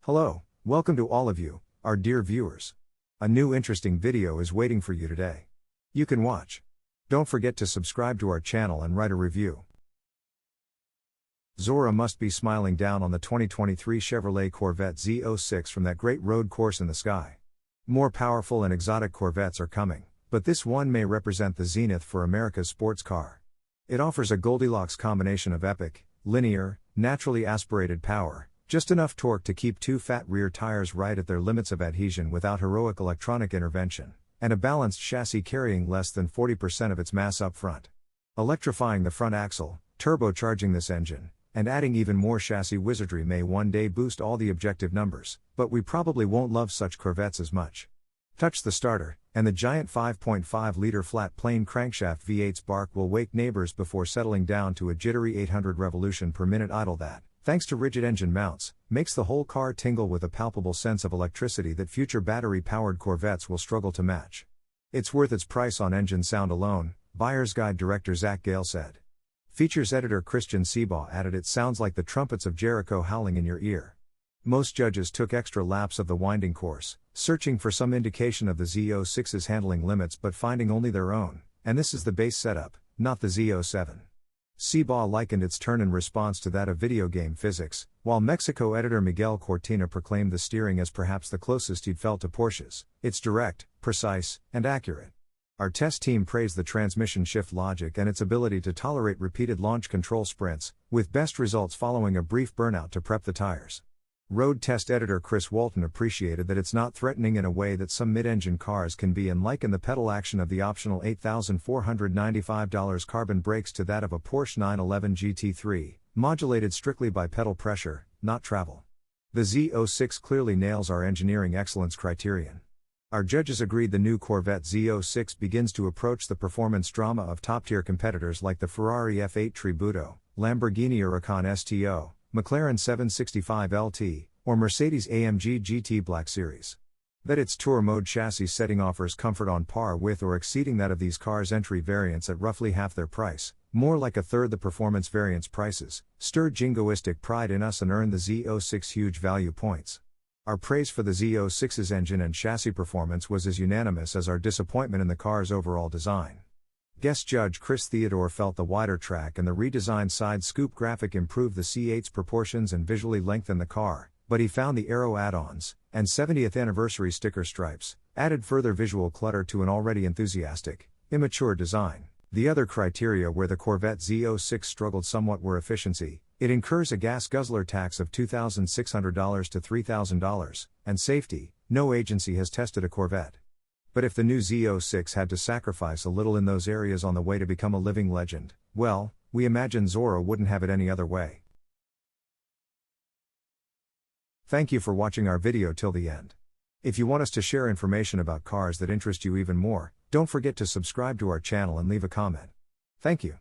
Hello, welcome to all of you, our dear viewers. A new interesting video is waiting for you today. You can watch. Don't forget to subscribe to our channel and write a review. Zora must be smiling down on the 2023 Chevrolet Corvette Z06 from that great road course in the sky. More powerful and exotic Corvettes are coming, but this one may represent the zenith for America's sports car. It offers a Goldilocks combination of epic, linear, naturally aspirated power, just enough torque to keep two fat rear tires right at their limits of adhesion without heroic electronic intervention, and a balanced chassis carrying less than 40% of its mass up front. Electrifying the front axle, turbocharging this engine, and adding even more chassis wizardry may one day boost all the objective numbers, but we probably won't love such Corvettes as much. Touch the starter, and the giant 5.5-liter flat-plane crankshaft V8 spark will wake neighbors before settling down to a jittery 800 revolution per minute idle that, thanks to rigid engine mounts, makes the whole car tingle with a palpable sense of electricity that future battery-powered Corvettes will struggle to match. It's worth its price on engine sound alone, Buyer's Guide director Zach Gale said. Features editor Christian Seabaugh added, "It sounds like the trumpets of Jericho howling in your ear." Most judges took extra laps of the winding course, searching for some indication of the Z06's handling limits but finding only their own, and this is the base setup, not the Z07. Seabaugh likened its turn in response to that of video game physics, while Mexico editor Miguel Cortina proclaimed the steering as perhaps the closest he'd felt to Porsche's. It's direct, precise, and accurate. Our test team praised the transmission shift logic and its ability to tolerate repeated launch control sprints, with best results following a brief burnout to prep the tires. Road test editor Chris Walton appreciated that it's not threatening in a way that some mid-engine cars can be and likened the pedal action of the optional $8,495 carbon brakes to that of a Porsche 911 GT3, modulated strictly by pedal pressure, not travel. The Z06 clearly nails our engineering excellence criterion. Our judges agreed the new Corvette Z06 begins to approach the performance drama of top-tier competitors like the Ferrari F8 Tributo, Lamborghini Huracan STO, McLaren 765 LT, or Mercedes-AMG GT Black Series. That its Tour Mode chassis setting offers comfort on par with or exceeding that of these cars' entry variants at roughly half their price, more like a third the performance variants' prices, stirred jingoistic pride in us and earned the Z06 huge value points. Our praise for the Z06's engine and chassis performance was as unanimous as our disappointment in the car's overall design. Guest judge Chris Theodore felt the wider track and the redesigned side scoop graphic improved the C8's proportions and visually lengthened the car, but he found the aero add-ons, and 70th anniversary sticker stripes, added further visual clutter to an already enthusiastic, immature design. The other criteria where the Corvette Z06 struggled somewhat were efficiency. It incurs a gas guzzler tax of $2,600 to $3,000, and safety. No agency has tested a Corvette. But if the new Z06 had to sacrifice a little in those areas on the way to become a living legend, well, we imagine Zora wouldn't have it any other way. Thank you for watching our video till the end. If you want us to share information about cars that interest you even more, don't forget to subscribe to our channel and leave a comment. Thank you.